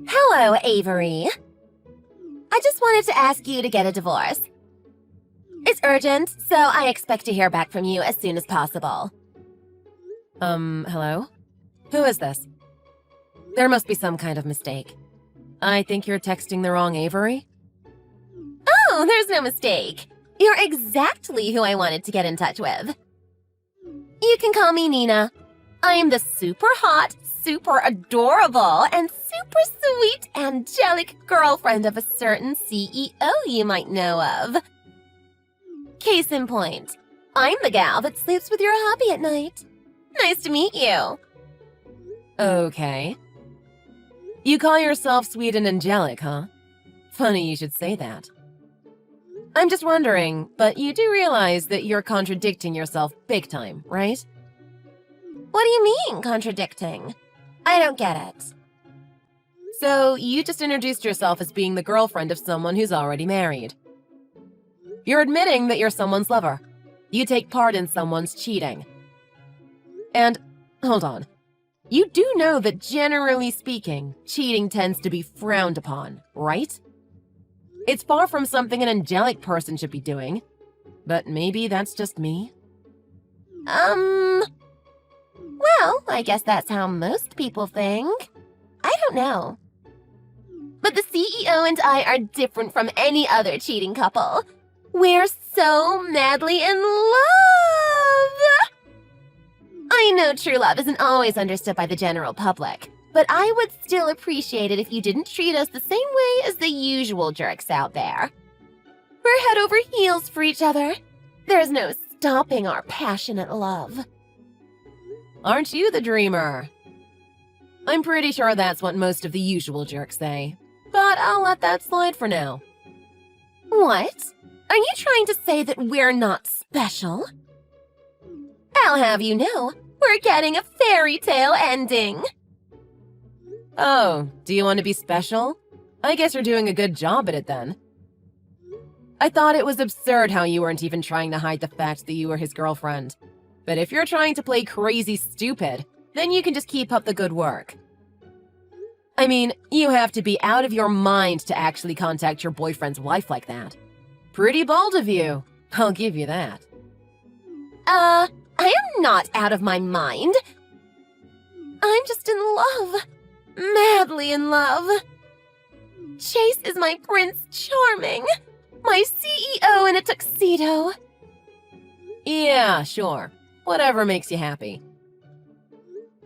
Hello, Avery. I just wanted to ask you to get a divorce. It's urgent, so I expect to hear back from you as soon as possible. Hello? Who is this? There must be some kind of mistake. I think you're texting the wrong Avery? Oh, there's no mistake. You're exactly who I wanted to get in touch with. You can call me Nina. I'm the super hot, super adorable, and super sweet, angelic girlfriend of a certain CEO you might know of. Case in point, I'm the gal that sleeps with your hubby at night. Nice to meet you. Okay. You call yourself sweet and angelic, huh? Funny you should say that. I'm just wondering, but you do realize that you're contradicting yourself big time, right? What do you mean, contradicting? I don't get it. So, you just introduced yourself as being the girlfriend of someone who's already married. You're admitting that you're someone's lover. You take part in someone's cheating. And, hold on. You do know that generally speaking, cheating tends to be frowned upon, right? It's far from something an angelic person should be doing. But maybe that's just me? Well, I guess that's how most people think. I don't know. But the CEO and I are different from any other cheating couple. We're so madly in love! I know true love isn't always understood by the general public, but I would still appreciate it if you didn't treat us the same way as the usual jerks out there. We're head over heels for each other. There's no stopping our passionate love. Aren't you the dreamer? I'm pretty sure that's what most of the usual jerks say, but I'll let that slide for now. What? Are you trying to say that we're not special? I'll have you know, we're getting a fairy tale ending. Oh, do you want to be special? I guess you're doing a good job at it then. I thought it was absurd how you weren't even trying to hide the fact that you were his girlfriend. But if you're trying to play crazy stupid, then you can just keep up the good work. I mean, you have to be out of your mind to actually contact your boyfriend's wife like that. Pretty bold of you, I'll give you that. I am not out of my mind. I'm just in love. Madly in love. Chase is my Prince Charming. My CEO in a tuxedo. Yeah, sure. Whatever makes you happy.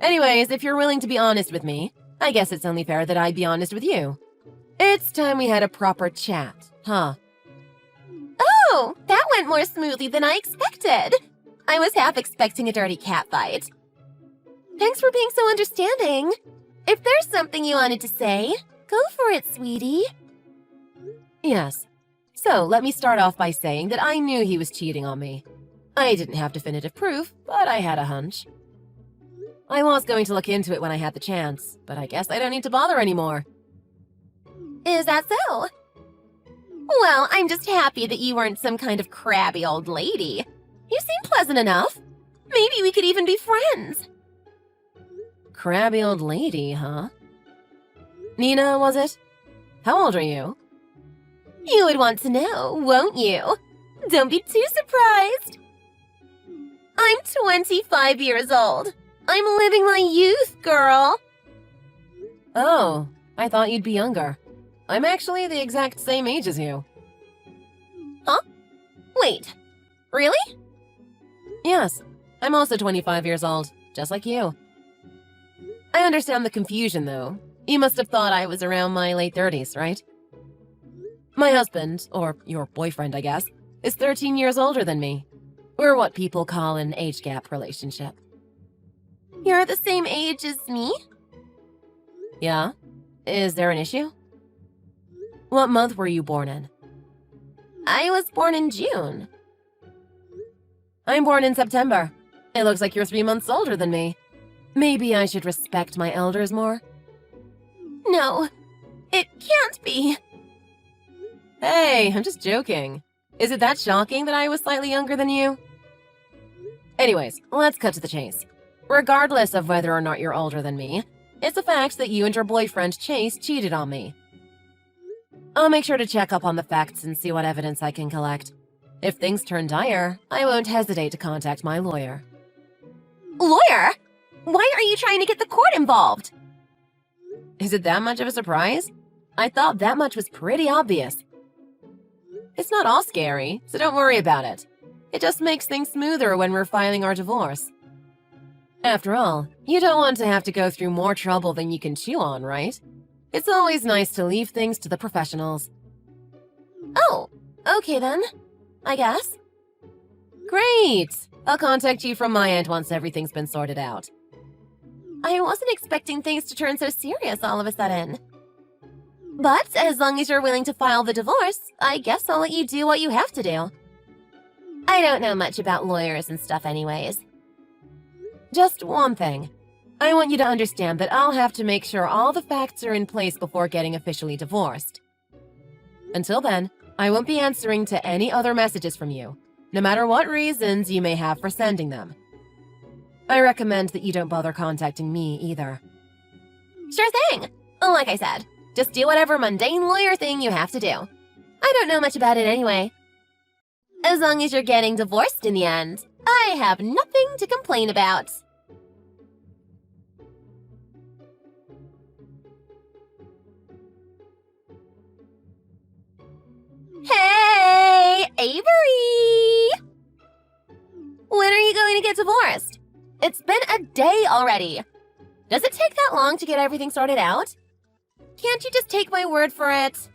Anyways, if you're willing to be honest with me, I guess it's only fair that I be honest with you. It's time we had a proper chat, huh? Oh, that went more smoothly than I expected. I was half expecting a dirty cat fight. Thanks for being so understanding. If there's something you wanted to say, go for it, sweetie. Yes. So, let me start off by saying that I knew he was cheating on me. I didn't have definitive proof, but I had a hunch. I was going to look into it when I had the chance, but I guess I don't need to bother anymore. Is that so? Well, I'm just happy that you weren't some kind of crabby old lady. You seem pleasant enough. Maybe we could even be friends. Crabby old lady, huh? Nina, was it? How old are you? You would want to know, won't you? Don't be too surprised. I'm 25 years old. I'm living my youth, girl. Oh, I thought you'd be younger. I'm actually the exact same age as you. Huh? Wait, really? Yes, I'm also 25 years old, just like you. I understand the confusion, though. You must have thought I was around my late 30s, right? My husband, or your boyfriend, I guess, is 13 years older than me. We're what people call an age gap relationship. You're the same age as me? Yeah? Is there an issue? What month were you born in? I was born in June. I'm born in September. It looks like you're 3 months older than me. Maybe I should respect my elders more? No, it can't be. Hey, I'm just joking. Is it that shocking that I was slightly younger than you? Anyways, let's cut to the chase. Regardless of whether or not you're older than me, It's a fact that you and your boyfriend Chase cheated on me. I'll make sure to check up on the facts and see what evidence I can collect. If things turn dire, I won't hesitate to contact my lawyer. Lawyer? Why are you trying to get the court involved? Is it that much of a surprise? I thought that much was pretty obvious. It's not all scary, so don't worry about it. It just makes things smoother when we're filing our divorce. After all, you don't want to have to go through more trouble than you can chew on, right? It's always nice to leave things to the professionals. Oh, okay then. I guess. Great! I'll contact you from my end once everything's been sorted out. I wasn't expecting things to turn so serious all of a sudden. But as long as you're willing to file the divorce, I guess I'll let you do what you have to do. I don't know much about lawyers and stuff anyways. Just one thing. I want you to understand that I'll have to make sure all the facts are in place before getting officially divorced. Until then, I won't be answering to any other messages from you, no matter what reasons you may have for sending them. I recommend that you don't bother contacting me either. Sure thing! Like I said, just do whatever mundane lawyer thing you have to do. I don't know much about it anyway. As long as you're getting divorced in the end, I have nothing to complain about. Hey, Avery! When are you going to get divorced? It's been a day already. Does it take that long to get everything sorted out? Can't you just take my word for it?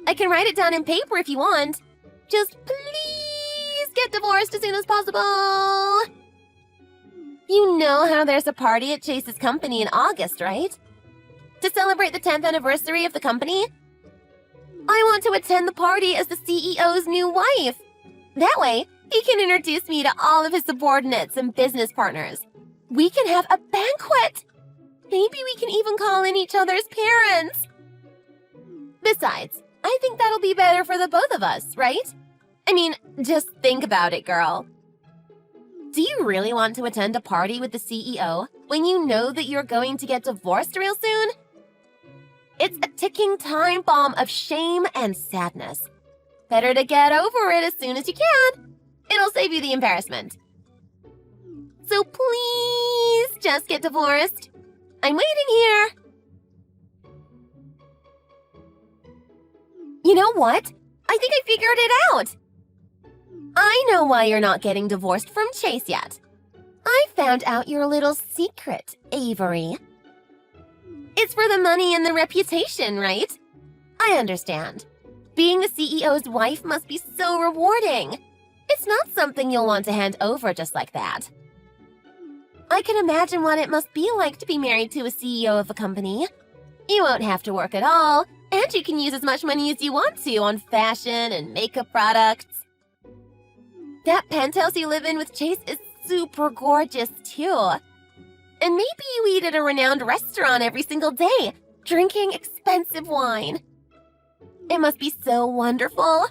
I can write it down in paper if you want. Just please get divorced as soon as possible. You know how there's a party at Chase's company in August, right? To celebrate the 10th anniversary of the company? I want to attend the party as the CEO's new wife. That way, he can introduce me to all of his subordinates and business partners. We can have a banquet. Maybe we can even call in each other's parents. Besides, I think that'll be better for the both of us, right? I mean, just think about it, girl. Do you really want to attend a party with the CEO when you know that you're going to get divorced real soon? It's a ticking time bomb of shame and sadness. Better to get over it as soon as you can. It'll save you the embarrassment. So please just get divorced. I'm waiting here. You know what? I think I figured it out. I know why you're not getting divorced from Chase yet. I found out your little secret, Avery. It's for the money and the reputation, right? I understand. Being the CEO's wife must be so rewarding. It's not something you'll want to hand over just like that. I can imagine what it must be like to be married to a CEO of a company. You won't have to work at all, and you can use as much money as you want to on fashion and makeup products. That penthouse you live in with Chase is super gorgeous, too. And maybe you eat at a renowned restaurant every single day, drinking expensive wine. It must be so wonderful.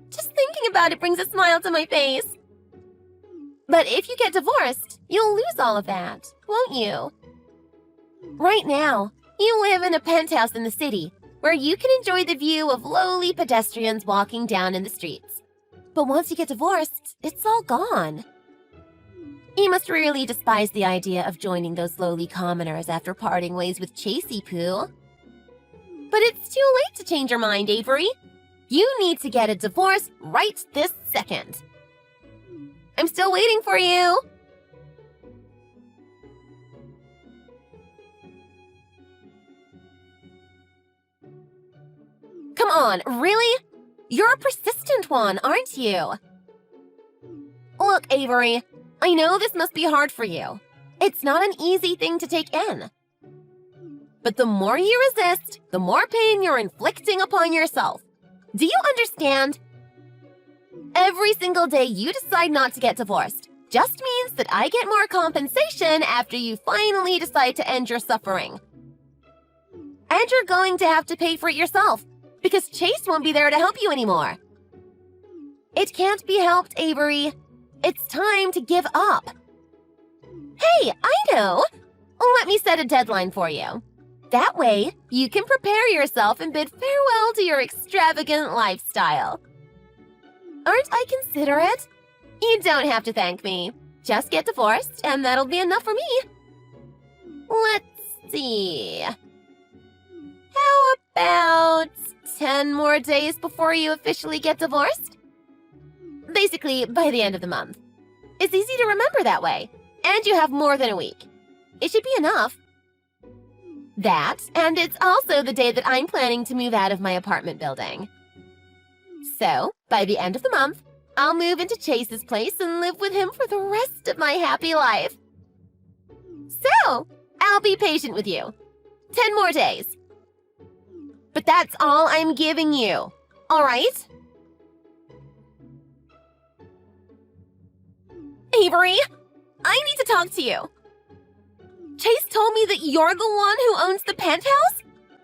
Just thinking about it brings a smile to my face. But if you get divorced, you'll lose all of that, won't you? Right now, you live in a penthouse in the city where you can enjoy the view of lowly pedestrians walking down in the streets. But once you get divorced, it's all gone. You must really despise the idea of joining those lowly commoners after parting ways with Chasey Poo. But it's too late to change your mind, Avery. You need to get a divorce right this second. I'm still waiting for you. Come on, really? You're a persistent one, aren't you? Look, Avery, I know this must be hard for you. It's not an easy thing to take in. But the more you resist, the more pain you're inflicting upon yourself. Do you understand? Every single day you decide not to get divorced just means that I get more compensation after you finally decide to end your suffering. And you're going to have to pay for it yourself, because Chase won't be there to help you anymore. It can't be helped, Avery. It's time to give up. Hey, I know! let me set a deadline for you. That way, you can prepare yourself and bid farewell to your extravagant lifestyle. Aren't I considerate? You don't have to thank me. Just get divorced, and that'll be enough for me. Let's see. How about 10 more days before you officially get divorced? Basically, by the end of the month. It's easy to remember that way, and you have more than a week. It should be enough. That, and it's also the day that I'm planning to move out of my apartment building. So, by the end of the month, I'll move into Chase's place and live with him for the rest of my happy life. So, I'll be patient with you. 10 more days. But that's all I'm giving you, all right? Avery, I need to talk to you. Chase told me that you're the one who owns the penthouse?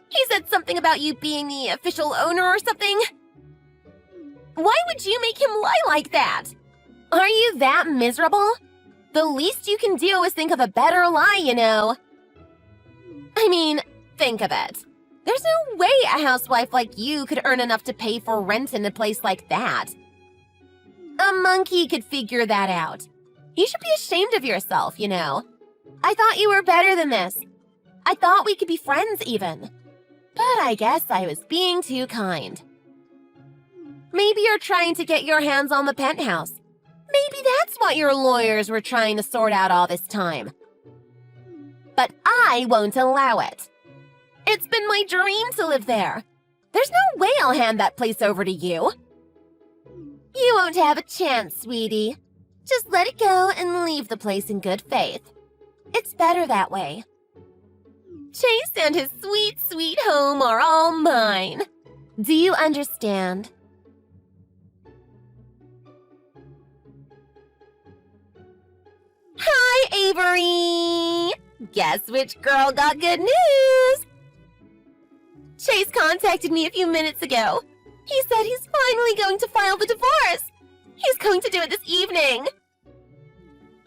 He said something about you being the official owner or something. Why would you make him lie like that? Are you that miserable? The least you can do is think of a better lie, you know. I mean, think of it. There's no way a housewife like you could earn enough to pay for rent in a place like that. A monkey could figure that out. You should be ashamed of yourself, you know. I thought you were better than this. I thought we could be friends even. But I guess I was being too kind. Maybe you're trying to get your hands on the penthouse. Maybe that's what your lawyers were trying to sort out all this time. But I won't allow it. It's been my dream to live there. There's no way I'll hand that place over to you. You won't have a chance, sweetie. Just let it go and leave the place in good faith. It's better that way. Chase and his sweet, sweet home are all mine. Do you understand? Hi, Avery! Guess which girl got good news? Chase contacted me a few minutes ago. He said he's finally going to file the divorce. He's going to do it this evening.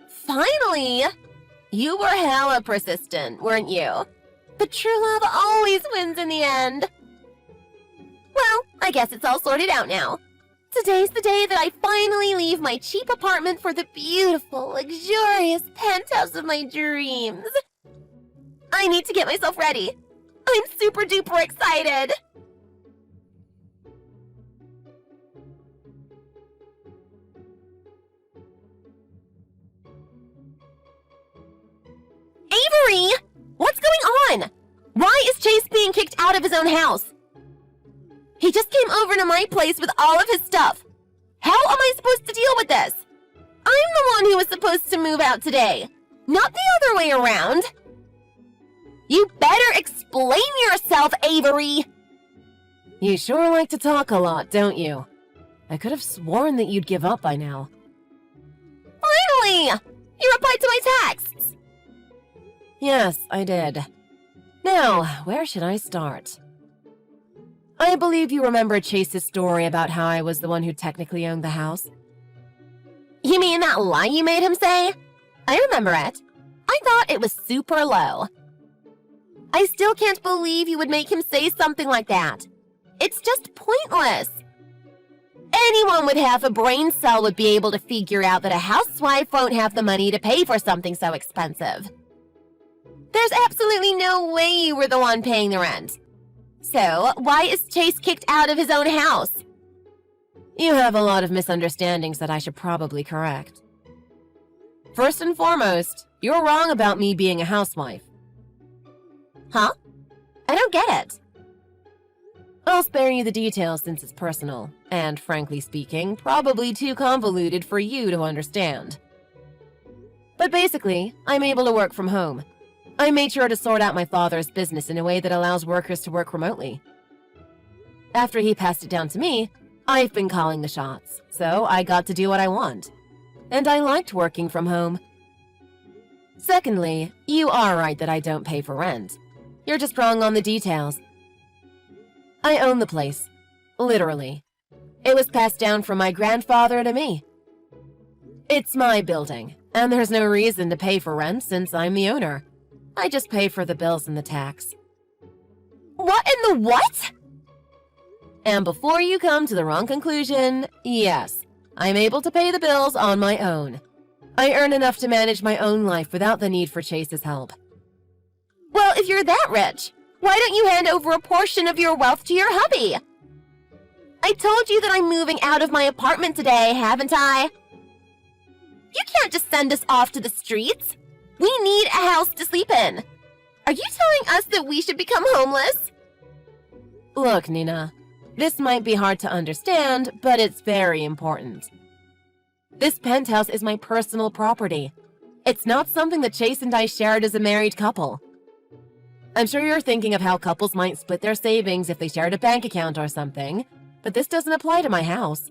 Finally! You were hella persistent, weren't you? But true love always wins in the end. Well, I guess it's all sorted out now. Today's the day that I finally leave my cheap apartment for the beautiful, luxurious penthouse of my dreams. I need to get myself ready. I'm super duper excited. Avery! What's going on? Why is Chase being kicked out of his own house? He just came over to my place with all of his stuff. How am I supposed to deal with this? I'm the one who was supposed to move out today, not the other way around. You better explain yourself, Avery! You sure like to talk a lot, don't you? I could have sworn that you'd give up by now. Finally! You replied to my texts! Yes, I did. Now, where should I start? I believe you remember Chase's story about how I was the one who technically owned the house. You mean that lie you made him say? I remember it. I thought it was super low. I still can't believe you would make him say something like that. It's just pointless. Anyone with half a brain cell would be able to figure out that a housewife won't have the money to pay for something so expensive. There's absolutely no way you were the one paying the rent. So, why is Chase kicked out of his own house? You have a lot of misunderstandings that I should probably correct. First and foremost, you're wrong about me being a housewife. Huh? I don't get it. I'll spare you the details since it's personal, and frankly speaking, probably too convoluted for you to understand. But basically, I'm able to work from home. I made sure to sort out my father's business in a way that allows workers to work remotely. After he passed it down to me, I've been calling the shots, so I got to do what I want. And I liked working from home. Secondly, you are right that I don't pay for rent. You're just wrong on the details. I own the place. Literally. It was passed down from my grandfather to me. It's my building, and there's no reason to pay for rent since I'm the owner. I just pay for the bills and the tax. What in the what? And before you come to the wrong conclusion, yes, I'm able to pay the bills on my own. I earn enough to manage my own life without the need for Chase's help. Well, if you're that rich, why don't you hand over a portion of your wealth to your hubby? I told you that I'm moving out of my apartment today, haven't I? You can't just send us off to the streets. We need a house to sleep in. Are you telling us that we should become homeless? Look, Nina, this might be hard to understand, but it's very important. This penthouse is my personal property. It's not something that Chase and I shared as a married couple. I'm sure you're thinking of how couples might split their savings if they shared a bank account or something, but this doesn't apply to my house.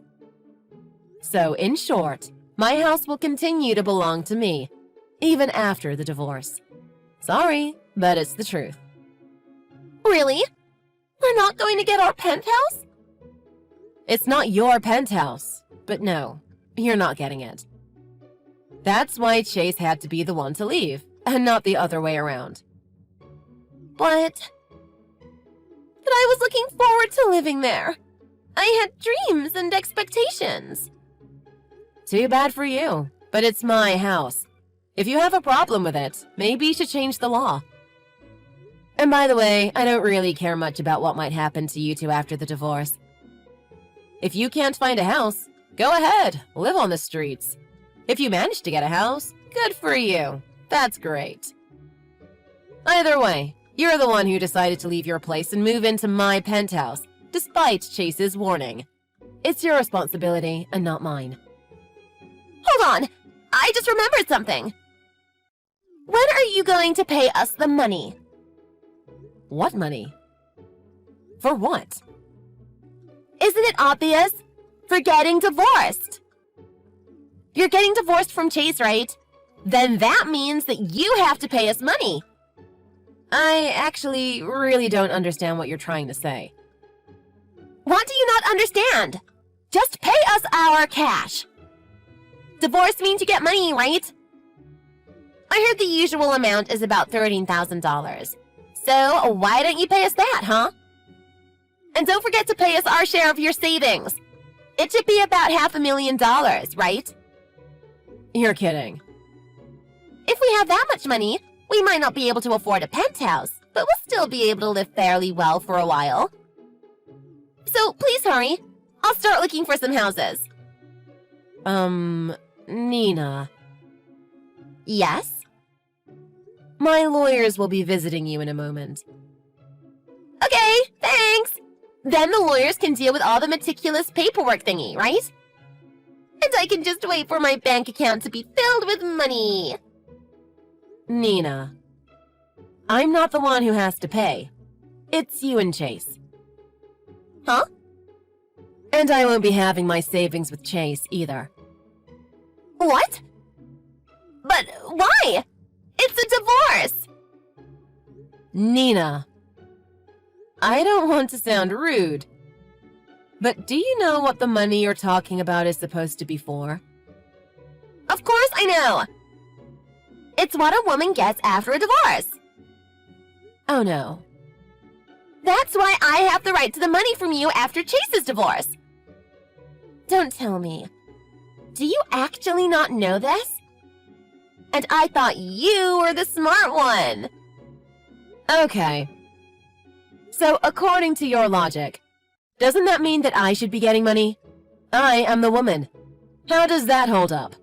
So, in short, my house will continue to belong to me, even after the divorce. Sorry, but it's the truth. Really? We're not going to get our penthouse? It's not your penthouse, but no, you're not getting it. That's why Chase had to be the one to leave, and not the other way around. But I was looking forward to living there. I had dreams and expectations. Too bad for you, but it's my house. If you have a problem with it, maybe you should change the law. And by the way, I don't really care much about what might happen to you two after the divorce. If you can't find a house, go ahead, live on the streets. If you manage to get a house, good for you. That's great. Either way, you're the one who decided to leave your place and move into my penthouse, despite Chase's warning. It's your responsibility and not mine. Hold on, I just remembered something. When are you going to pay us the money? What money? For what? Isn't it obvious? For getting divorced. You're getting divorced from Chase, right? Then that means that you have to pay us money. I actually really don't understand what you're trying to say. What do you not understand? Just pay us our cash. Divorce means you get money, right? I heard the usual amount is about $13,000. So why don't you pay us that, huh? And don't forget to pay us our share of your savings. It should be about $500,000, right? You're kidding. If we have that much money, we might not be able to afford a penthouse, but we'll still be able to live fairly well for a while. So please hurry. I'll start looking for some houses. Nina. Yes? My lawyers will be visiting you in a moment. Okay, thanks. Then the lawyers can deal with all the meticulous paperwork thingy, right? And I can just wait for my bank account to be filled with money. Nina. I'm not the one who has to pay. It's you and Chase. Huh? And I won't be having my savings with Chase either. What? But why? It's a divorce! Nina. I don't want to sound rude, but do you know what the money you're talking about is supposed to be for? Of course I know! It's what a woman gets after a divorce. Oh no. That's why I have the right to the money from you after Chase's divorce. Don't tell me. Do you actually not know this? And I thought you were the smart one. Okay. So, according to your logic, doesn't that mean that I should be getting money? I am the woman. How does that hold up?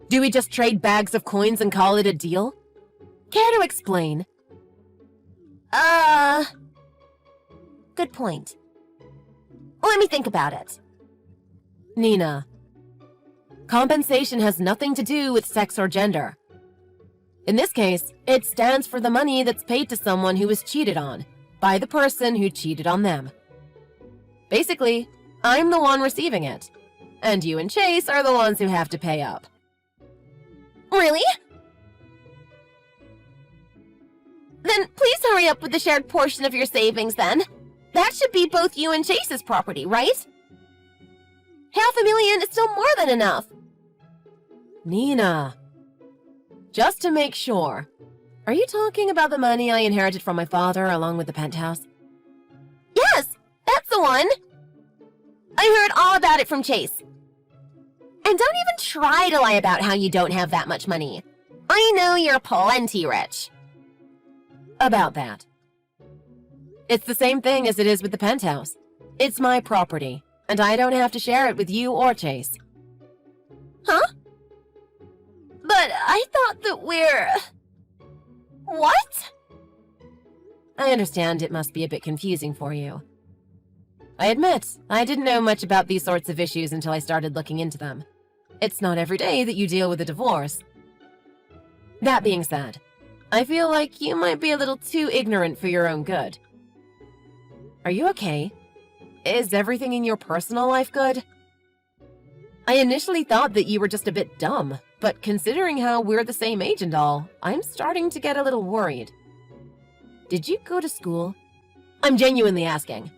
Do we just trade bags of coins and call it a deal? Care to explain? Good point. Let me think about it. Nina. Compensation has nothing to do with sex or gender. In this case, it stands for the money that's paid to someone who was cheated on by the person who cheated on them. Basically, I'm the one receiving it, and you and Chase are the ones who have to pay up. Really? Then please hurry up with the shared portion of your savings then. That should be both you and Chase's property, right? $500,000 is still more than enough. Nina. Just to make sure, Are you talking about the money I inherited from my father along with the penthouse? Yes, that's the one. I heard all about it from Chase. And don't even try to lie about how you don't have that much money. I know you're plenty rich. About that. It's the same thing as it is with the penthouse. It's my property, and I don't have to share it with you or Chase. Huh? But I thought that we're... What? I understand it must be a bit confusing for you. I admit, I didn't know much about these sorts of issues until I started looking into them. It's not every day that you deal with a divorce. That being said, I feel like you might be a little too ignorant for your own good. Are you okay? Is everything in your personal life good? I initially thought that you were just a bit dumb, but considering how we're the same age and all, I'm starting to get a little worried. Did you go to school? I'm genuinely asking.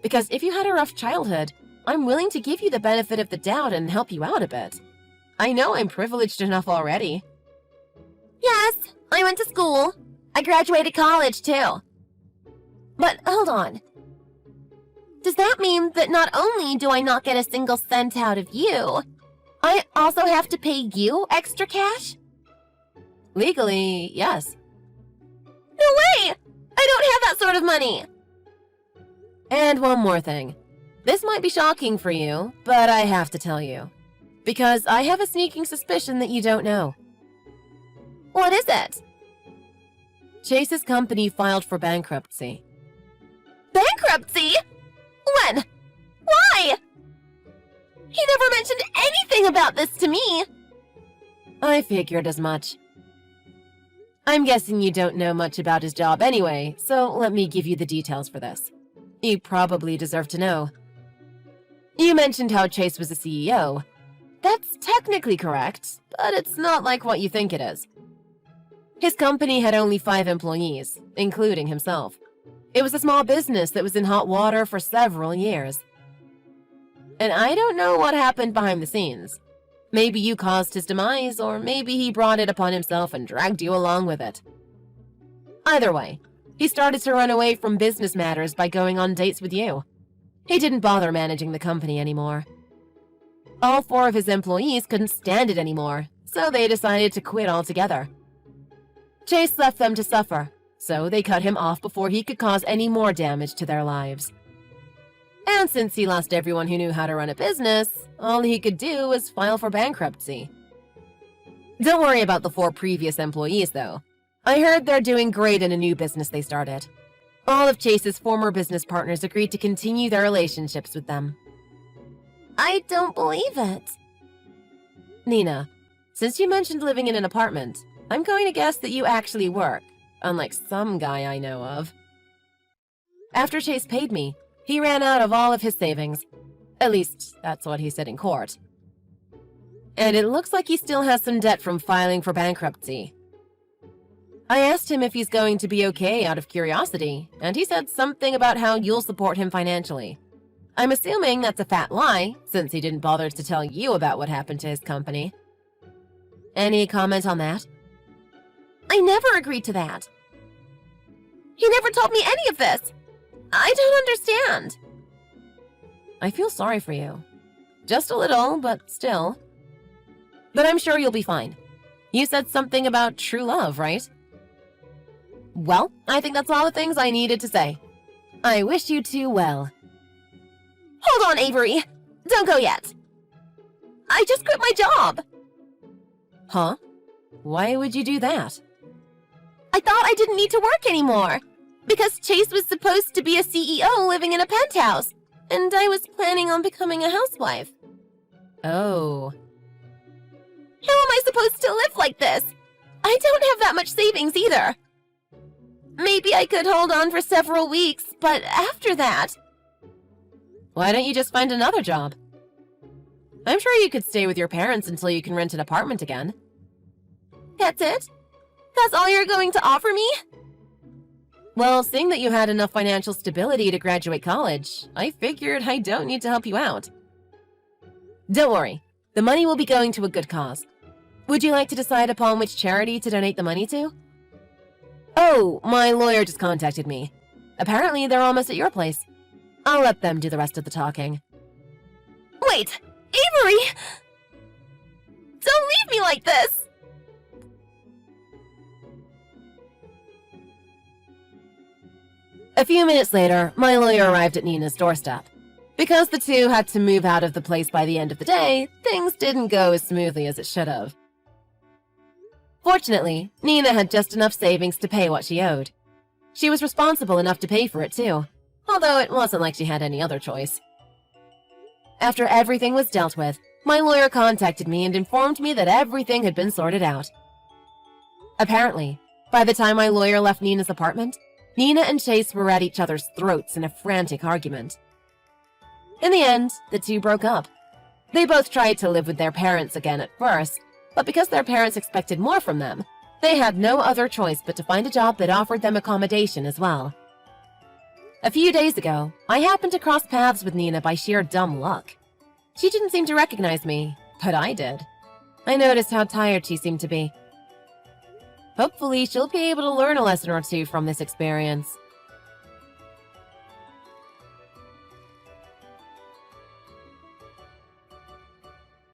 Because if you had a rough childhood, I'm willing to give you the benefit of the doubt and help you out a bit. I know I'm privileged enough already. Yes, I went to school. I graduated college, too. But hold on. Does that mean that not only do I not get a single cent out of you, I also have to pay you extra cash? Legally, yes. No way! I don't have that sort of money! And one more thing. This might be shocking for you, but I have to tell you. Because I have a sneaking suspicion that you don't know. What is it? Chase's company filed for bankruptcy. Bankruptcy? When? Why? He never mentioned anything about this to me. I figured as much. I'm guessing you don't know much about his job anyway, so let me give you the details for this. You probably deserve to know. You mentioned how Chase was a CEO. That's technically correct, but it's not like what you think it is. His company had only 5 employees, including himself. It was a small business that was in hot water for several years. And I don't know what happened behind the scenes. Maybe you caused his demise, or maybe he brought it upon himself and dragged you along with it. Either way, he started to run away from business matters by going on dates with you. He didn't bother managing the company anymore. All 4 of his employees couldn't stand it anymore, so they decided to quit altogether. Chase left them to suffer, so they cut him off before he could cause any more damage to their lives. And since he lost everyone who knew how to run a business, all he could do was file for bankruptcy. Don't worry about the 4 previous employees, though. I heard they're doing great in a new business they started. All of Chase's former business partners agreed to continue their relationships with them. I don't believe it. Nina, since you mentioned living in an apartment, I'm going to guess that you actually work, unlike some guy I know of. After Chase paid me, he ran out of all of his savings. At least, that's what he said in court. And it looks like he still has some debt from filing for bankruptcy. I asked him if he's going to be okay out of curiosity, and he said something about how you'll support him financially. I'm assuming that's a fat lie, since he didn't bother to tell you about what happened to his company. Any comment on that? I never agreed to that. He never told me any of this. I don't understand. I feel sorry for you. Just a little, but still. But I'm sure you'll be fine. You said something about true love, right? Well, I think that's all the things I needed to say. I wish you 2 well. Hold on, Avery. Don't go yet. I just quit my job. Huh? Why would you do that? I thought I didn't need to work anymore. Because Chase was supposed to be a CEO living in a penthouse. And I was planning on becoming a housewife. Oh. How am I supposed to live like this? I don't have that much savings either. Maybe I could hold on for several weeks, but after that... Why don't you just find another job? I'm sure you could stay with your parents until you can rent an apartment again. That's it? That's all you're going to offer me? Well, seeing that you had enough financial stability to graduate college, I figured I don't need to help you out. Don't worry, the money will be going to a good cause. Would you like to decide upon which charity to donate the money to? Oh, my lawyer just contacted me. Apparently, they're almost at your place. I'll let them do the rest of the talking. Wait! Avery! Don't leave me like this! A few minutes later, my lawyer arrived at Nina's doorstep. Because the two had to move out of the place by the end of the day, things didn't go as smoothly as it should have. Fortunately, Nina had just enough savings to pay what she owed. She was responsible enough to pay for it too, although it wasn't like she had any other choice. After everything was dealt with, my lawyer contacted me and informed me that everything had been sorted out. Apparently, by the time my lawyer left Nina's apartment, Nina and Chase were at each other's throats in a frantic argument. In the end, the two broke up. They both tried to live with their parents again at first, but because their parents expected more from them, they had no other choice but to find a job that offered them accommodation as well. A few days ago, I happened to cross paths with Nina by sheer dumb luck. She didn't seem to recognize me, but I did. I noticed how tired she seemed to be. Hopefully, she'll be able to learn a lesson or two from this experience.